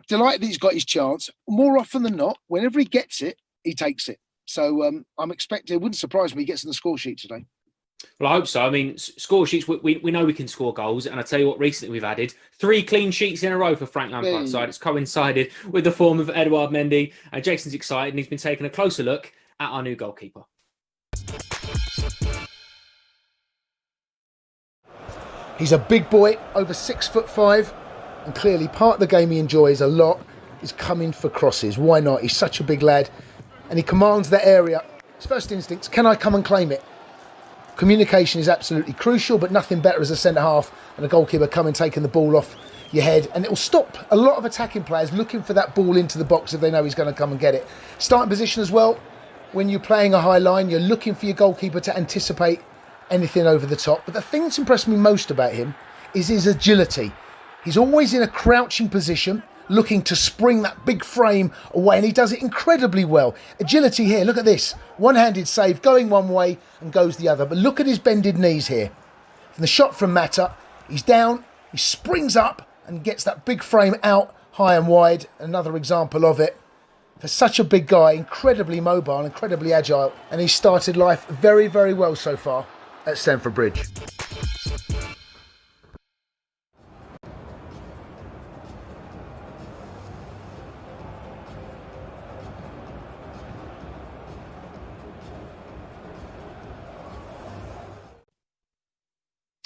delighted that he's got his chance. More often than not, whenever he gets it, he takes it. So I'm expecting, it wouldn't surprise me he gets on the score sheet today. Well, I hope so. I mean, score sheets, we know we can score goals. And I tell you what, recently we've added 3 clean sheets in a row for Frank Lampard's side. It's coincided with the form of Edouard Mendy. And Jason's excited, and he's been taking a closer look at our new goalkeeper. He's a big boy, over 6'5", and clearly part of the game he enjoys a lot is coming for crosses. Why not? He's such a big lad, and he commands that area. His first instinct, can I come and claim it? Communication is absolutely crucial, but nothing better as a centre-half and a goalkeeper coming, taking the ball off your head, and it will stop a lot of attacking players looking for that ball into the box if they know he's going to come and get it. Starting position as well, when you're playing a high line, you're looking for your goalkeeper to anticipate anything over the top. But the thing that's impressed me most about him is his agility. He's always in a crouching position, looking to spring that big frame away, and he does it incredibly well. Agility here, look at this. One-handed save, going one way and goes the other. But look at his bended knees here. From the shot from Mata, he's down, he springs up and gets that big frame out high and wide. Another example of it. For such a big guy, incredibly mobile, incredibly agile, and he's started life very, very well so far at Stamford Bridge.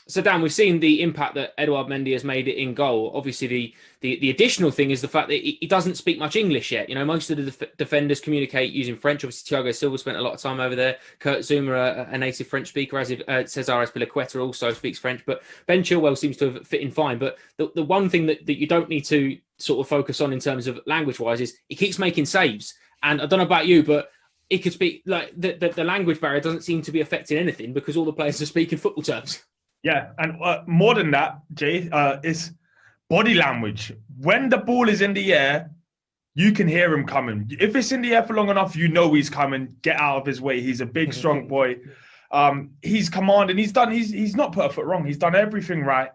So, Dan, we've seen the impact that Edouard Mendy has made it in goal. Obviously, the additional thing is the fact that he doesn't speak much English yet. Most of the defenders communicate using French. Obviously, Thiago Silva spent a lot of time over there. Kurt Zouma, a native French speaker, as if Cesar Azpilicueta also speaks French. But Ben Chilwell seems to have fit in fine. But the one thing that you don't need to sort of focus on in terms of language-wise is he keeps making saves. And I don't know about you, but he could speak, like, the language barrier doesn't seem to be affecting anything because all the players are speaking football terms. Yeah, and more than that, Jay, is body language. When the ball is in the air, you can hear him coming. If it's in the air for long enough, you know he's coming. Get out of his way. He's a big, strong boy. He's commanding. He's not put a foot wrong. He's done everything right.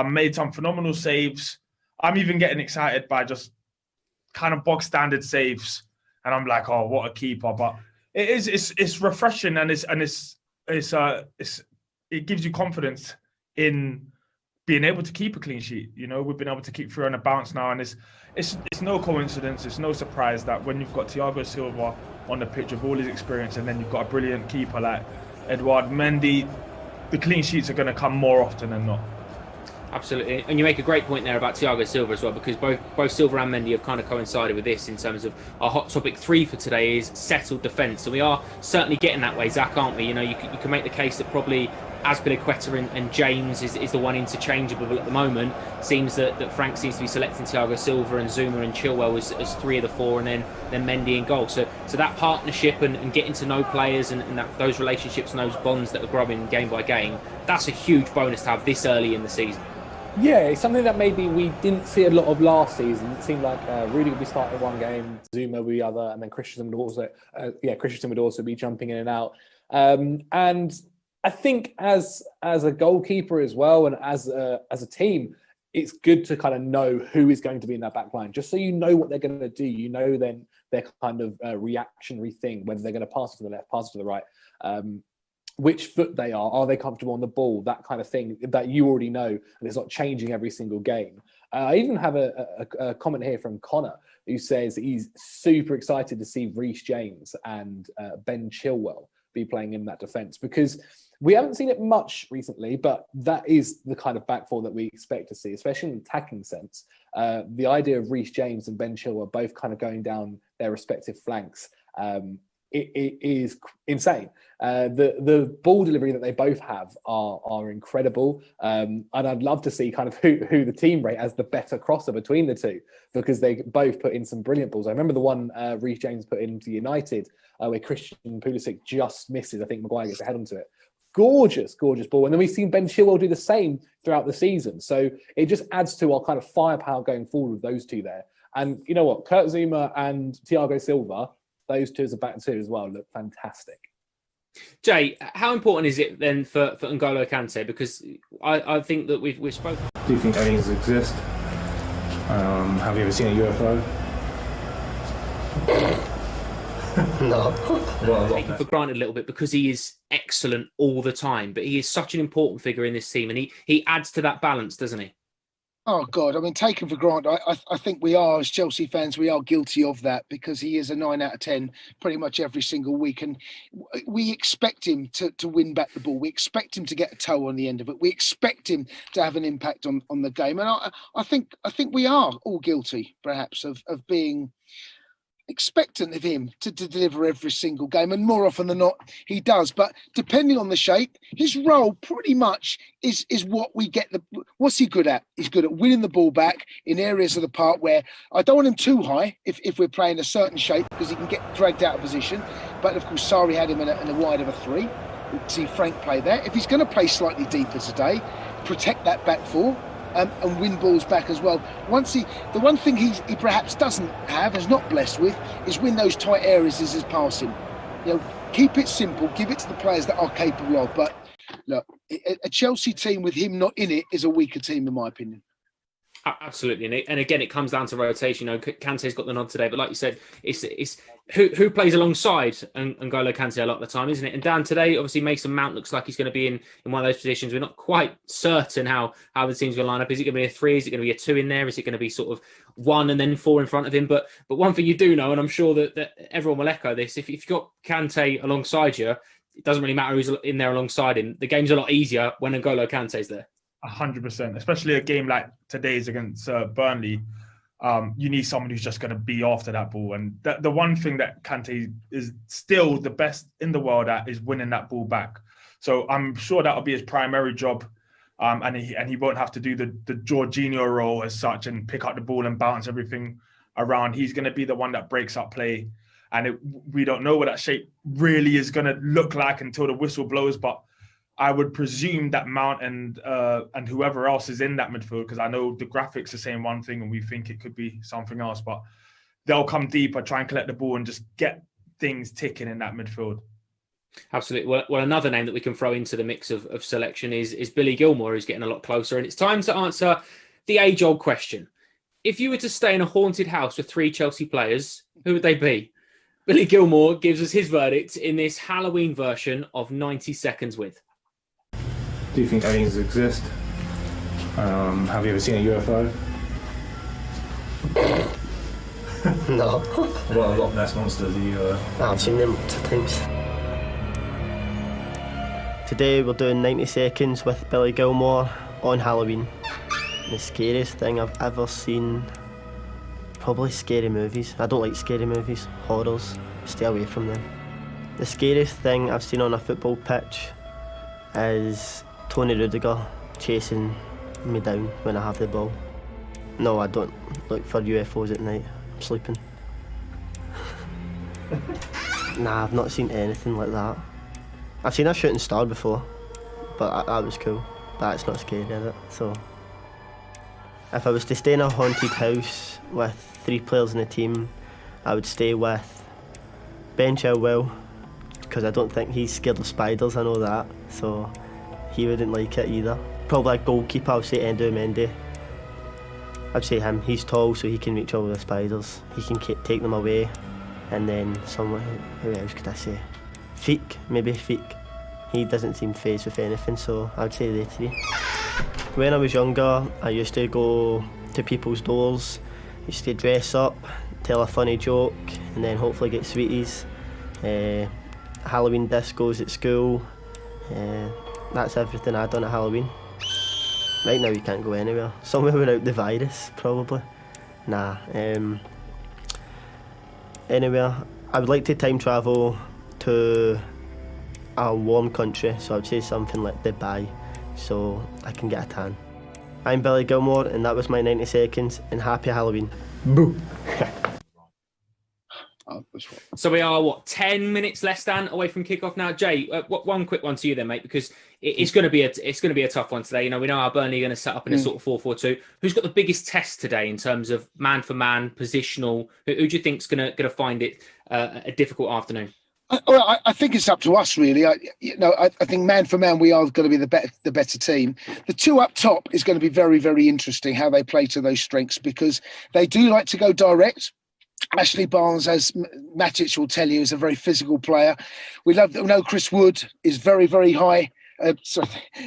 Made some phenomenal saves. I'm even getting excited by just kind of box standard saves, and I'm like, oh, what a keeper! But it's refreshing, and it gives you confidence in being able to keep a clean sheet. We've been able to keep 3 on a bounce now, and it's no coincidence, it's no surprise that when you've got Thiago Silva on the pitch with all his experience, and then you've got a brilliant keeper like Edouard Mendy, the clean sheets are going to come more often than not. Absolutely, and you make a great point there about Thiago Silva as well, because both Silva and Mendy have kind of coincided with this in terms of our hot topic 3 for today is settled defence, and we are certainly getting that way, Zach, aren't we? You can make the case that probably Azpilicueta and James is the one interchangeable at the moment. Seems that Frank seems to be selecting Thiago Silva and Zouma and Chilwell as 3 of the 4, and then Mendy in goal. So that partnership and getting to know players and those relationships and those bonds that are growing game by game, that's a huge bonus to have this early in the season. Yeah, it's something that maybe we didn't see a lot of last season. It seemed like Rudy would be starting one game, Zouma would be other, and then Christian would also be jumping in and out. And I think as a goalkeeper as well, and as a team, it's good to kind of know who is going to be in that back line, just so you know what they're going to do. You know then their kind of reactionary thing, whether they're going to pass to the left, pass to the right, which foot they are they comfortable on the ball, that kind of thing that you already know, and it's not changing every single game. I even have a comment here from Connor, who says that he's super excited to see Reece James and Ben Chilwell be playing in that defence, because we haven't seen it much recently, but that is the kind of back four that we expect to see, especially in the attacking sense. The idea of Reece James and Ben Chilwell both kind of going down their respective flanks, it is insane. The ball delivery that they both have are incredible, and I'd love to see kind of who the team rate as the better crosser between the two, because they both put in some brilliant balls. I remember the one Reece James put into United where Christian Pulisic just misses. I think Maguire gets a head onto it. Gorgeous ball. And then we've seen Ben Chilwell do the same throughout the season. So it just adds to our kind of firepower going forward with those two there. And you know what? Kurt Zouma and Thiago Silva, those two as a back two as well, look fantastic. Jay, how important is it then for N'Golo Kanté? Because I think that we've spoken. Do you think aliens exist? Have you ever seen a UFO? No. Taken for granted a little bit because he is excellent all the time, but he is such an important figure in this team, and he adds to that balance, doesn't he? Oh, God. I mean, taken for granted, I think we are, as Chelsea fans, we are guilty of that, because he is a 9 out of 10 pretty much every single week. And we expect him to win back the ball. We expect him to get a toe on the end of it. We expect him to have an impact on the game. And I think we are all guilty, perhaps, of being expectant of him to deliver every single game, and more often than not he does. But depending on the shape, his role pretty much is what we get. What's he good at? He's good at winning the ball back in areas of the park where I don't want him too high if we're playing a certain shape, because he can get dragged out of position. But of course Sarri had him in a wide of a 3. We'll see Frank play there. If he's going to play slightly deeper today, protect that back 4 and win balls back as well. The one thing he perhaps doesn't have, is not blessed with, is win those tight areas as his passing. You know, keep it simple, give it to the players that are capable of. But look, a Chelsea team with him not in it is a weaker team, in my opinion. Absolutely, and again, it comes down to rotation. You know, Kante's got the nod today, but like you said, it's who plays alongside N'Golo Kanté a lot of the time, isn't it? And Dan, today, obviously, Mason Mount looks like he's going to be in one of those positions. We're not quite certain how the team's going to line up. Is it going to be a 3? Is it going to be a 2 in there? Is it going to be sort of 1 and then 4 in front of him? But one thing you do know, and I'm sure that everyone will echo this: if you've got Kanté alongside you, it doesn't really matter who's in there alongside him. The game's a lot easier when N'Golo Kanté's there. 100%, especially a game like today's against Burnley. You need someone who's just going to be after that ball. And the one thing that Kanté is still the best in the world at is winning that ball back. So I'm sure that'll be his primary job. And he won't have to do the Jorginho role as such and pick up the ball and bounce everything around. He's going to be the one that breaks up play. And we don't know what that shape really is going to look like until the whistle blows. But I would presume that Mount and whoever else is in that midfield, because I know the graphics are saying one thing and we think it could be something else, but they'll come deeper, try and collect the ball and just get things ticking in that midfield. Absolutely. Well, another name that we can throw into the mix of selection is Billy Gilmour, who's getting a lot closer. And it's time to answer the age-old question. If you were to stay in a haunted house with 3 Chelsea players, who would they be? Billy Gilmour gives us his verdict in this Halloween version of 90 Seconds With. Do you think aliens exist? Have you ever seen a UFO? No. What a Loch Ness monster do you... I've seen them lots of times. Today we're doing 90 Seconds with Billy Gilmour on Halloween. The scariest thing I've ever seen, probably scary movies. I don't like scary movies, horrors, stay away from them. The scariest thing I've seen on a football pitch is Tony Rudiger chasing me down when I have the ball. No, I don't look for UFOs at night. I'm sleeping. Nah, I've not seen anything like that. I've seen a shooting star before, but that was cool. That's not scary, is it? So, if I was to stay in a haunted house with 3 players in the team, I would stay with Ben Chilwell, because I don't think he's scared of spiders, I know that, so he wouldn't like it either. Probably a goalkeeper, I'll say Endo Mendy. I'd say him, he's tall so he can reach all the spiders, he can take them away. And then someone, who else could I say? Feek, maybe Feek. He doesn't seem fazed with anything, so I'd say they three. When I was younger, I used to go to people's doors, used to dress up, tell a funny joke, and then hopefully get sweeties. Halloween discos at school. That's everything I'd done at Halloween. Right now you can't go anywhere. Somewhere without the virus, probably. Nah. Anywhere. I would like to time travel to a warm country, so I'd say something like Dubai, so I can get a tan. I'm Billy Gilmore, and that was my 90 seconds, and happy Halloween. Boo. So we are 10 minutes less than away from kickoff now. Jay, one quick one to you then, mate, because it's going to be a tough one today. You know, we know how Burnley are going to set up in a sort of 4-4-2. Who's got the biggest test today in terms of man for man, positional? Who do you think's going to find it a difficult afternoon? I think it's up to us, really. I think man for man, we are going to be the better team. The two up top is going to be very, very interesting how they play to those strengths, because they do like to go direct. Ashley Barnes, as Matic will tell you, is a very physical player. We know Chris Wood is very, very high.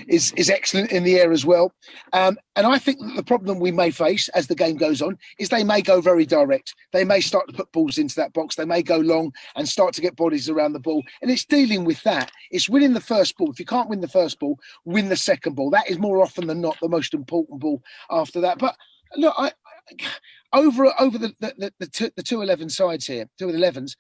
Is excellent in the air as well. And I think that the problem we may face as the game goes on is they may go very direct. They may start to put balls into that box. They may go long and start to get bodies around the ball. And it's dealing with that. It's winning the first ball. If you can't win the first ball, win the second ball. That is more often than not the most important ball after that. But look, over the 2-11 sides here, 2-11s,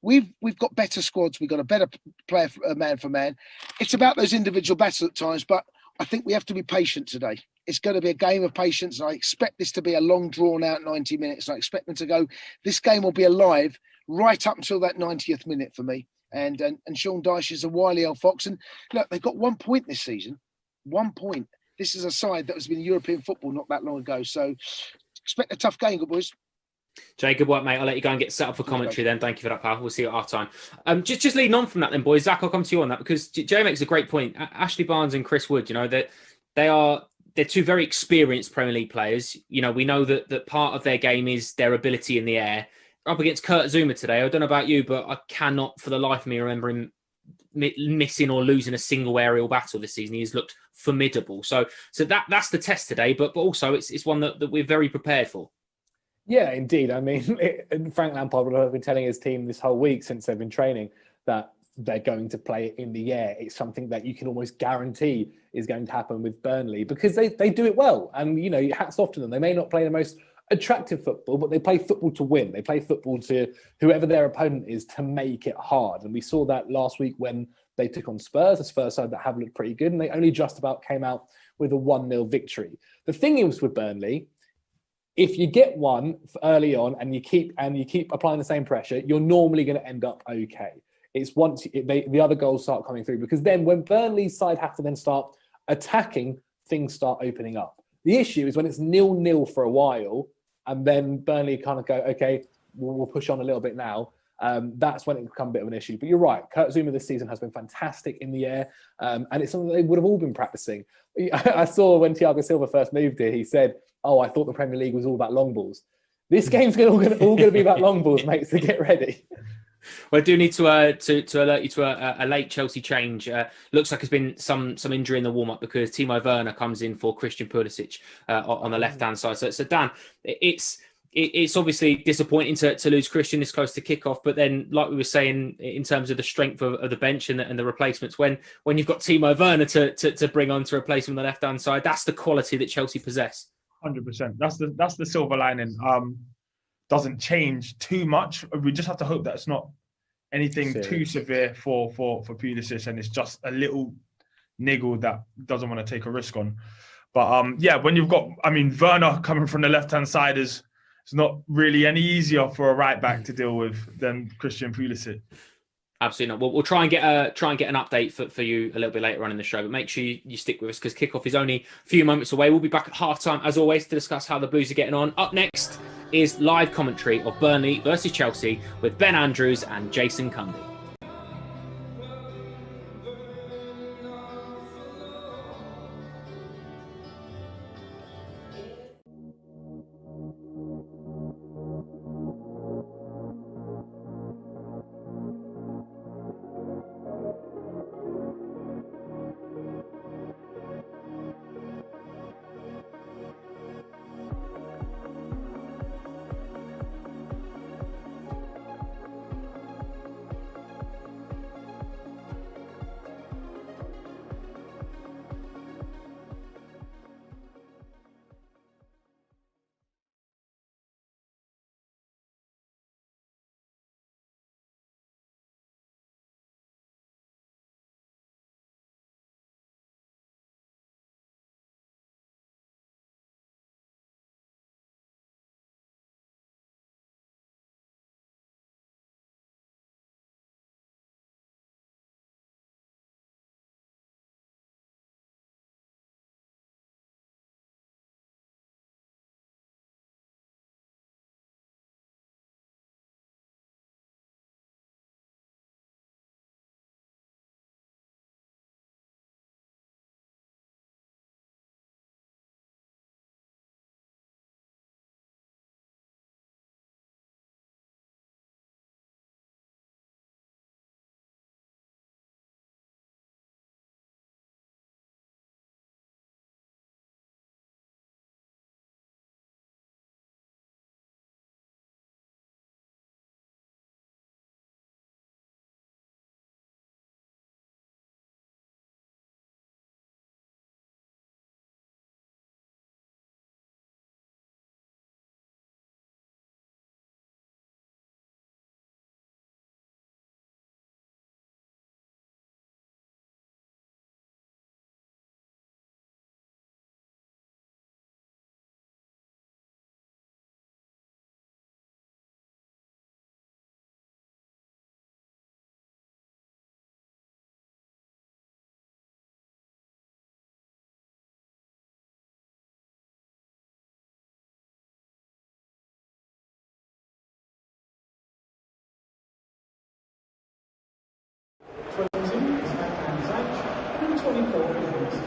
we've got better squads. We've got a better player man for man. It's about those individual battles at times, but I think we have to be patient today. It's going to be a game of patience. I expect this to be a long, drawn-out 90 minutes. I expect them to go. This game will be alive right up until that 90th minute for me. And Sean Dyche is a wily old fox. And look, they've got 1 point this season. 1 point. This is a side that has been European football not that long ago. So expect a tough game, good boys. Jay, good work, mate. I'll let you go and get set up for commentary then. Thank you for that, pal. We'll see you at half time. Just leading on from that then, boys. Zach, I'll come to you on that, because Jay makes a great point. Ashley Barnes and Chris Wood, you know, that they're two very experienced Premier League players. You know, we know that part of their game is their ability in the air. Up against Kurt Zouma today, I don't know about you, but I cannot for the life of me remember him missing or losing a single aerial battle this season. He's looked formidable. So that's the test today, but also it's one that we're very prepared for. Yeah, indeed. I mean, Frank Lampard would have been telling his team this whole week since they've been training that they're going to play it in the air. It's something that you can almost guarantee is going to happen with Burnley, because they do it well. And, you know, hats off to them. They may not play the most attractive football, but they play football to win. They play football to whoever their opponent is to make it hard. And we saw that last week when they took on Spurs, a Spurs side that have looked pretty good, and they only just about came out with a 1-0 victory. The thing is with Burnley, if you get one early on and you keep applying the same pressure, you're normally going to end up okay. It's once the other goals start coming through, because then when Burnley's side have to then start attacking, things start opening up. The issue is when it's 0-0 for a while, and then Burnley kind of go, okay, we'll push on a little bit now. That's when it becomes a bit of an issue. But you're right, Kurt Zouma this season has been fantastic in the air, and it's something they would have all been practicing. I saw when Thiago Silva first moved here, he said, "Oh, I thought the Premier League was all about long balls." This game's all going to be about long balls, mate. So get ready. Well, I do need to alert you to a late Chelsea change. Looks like there's been some injury in the warm up, because Timo Werner comes in for Christian Pulisic on the left hand side. So Dan, it's obviously disappointing to lose Christian this close to kickoff, but then, like we were saying, in terms of the strength of the bench and the replacements, when you've got Timo Werner to bring on to replace him on the left hand side, that's the quality that Chelsea possess. 100%. That's the silver lining. Doesn't change too much. We just have to hope that it's not anything too severe for Pulisic, and it's just a little niggle that doesn't want to take a risk on. But when you've got, Werner coming from the left hand side is not really any easier for a right back to deal with than Christian Pulisic. Absolutely not. Well, we'll try and get an update for you a little bit later on in the show, but make sure you stick with us, because kickoff is only a few moments away. We'll be back at halftime as always to discuss how the Blues are getting on. Up next is live commentary of Burnley versus Chelsea with Ben Andrews and Jason Cundy.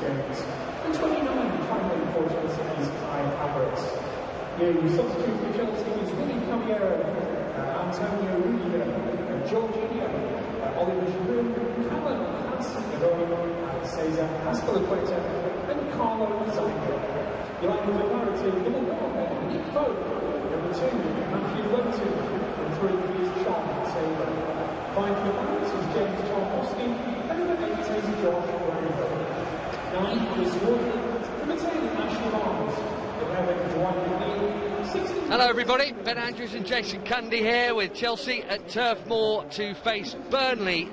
James. And 29, finally, for Chelsea's Kai Havertz. New substitute for Chelsea is Willy Caballero, Antonio Rudiger, Jorginho, Oliver Giroud, Callum hudson-odoi, Cesar Azpilicueta, and Carlo Zaynor. Behind the narrative, Little Norman, Nick Folk, number 2, Matthew Lupton, and 3 is Sean Taylor. 5 for the Pirates is James Tarkowski, and number 8 is Josh Granville. 9 Chris Wood, number 10 Ashley Barnes, 11 Dwight McNeil. Hello everybody, Ben Andrews and Jason Cundy here with Chelsea at Turf Moor to face Burnley.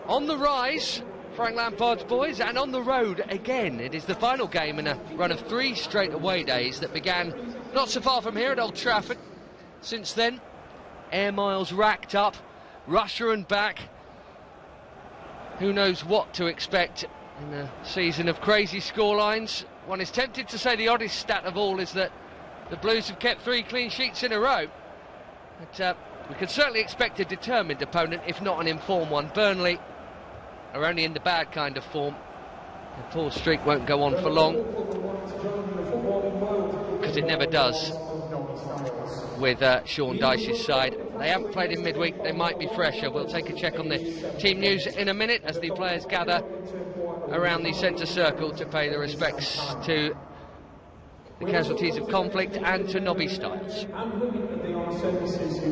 On the rise, Frank Lampard's boys, and on the road again. It is the final game in a run of 3 straight away days that began not so far from here at Old Trafford. Since then, air miles racked up, Russia and back. Who knows what to expect in a season of crazy scorelines. One is tempted to say the oddest stat of all is that the Blues have kept 3 clean sheets in a row. But we can certainly expect a determined opponent, if not an informed one. Burnley are only in the bad kind of form. The poor streak won't go on for long, because it never does with Sean Dyche's side. They haven't played in midweek, they might be fresher. We'll take a check on the team news in a minute as the players gather around the centre circle to pay their respects to the casualties of conflict and to Nobby Stiles.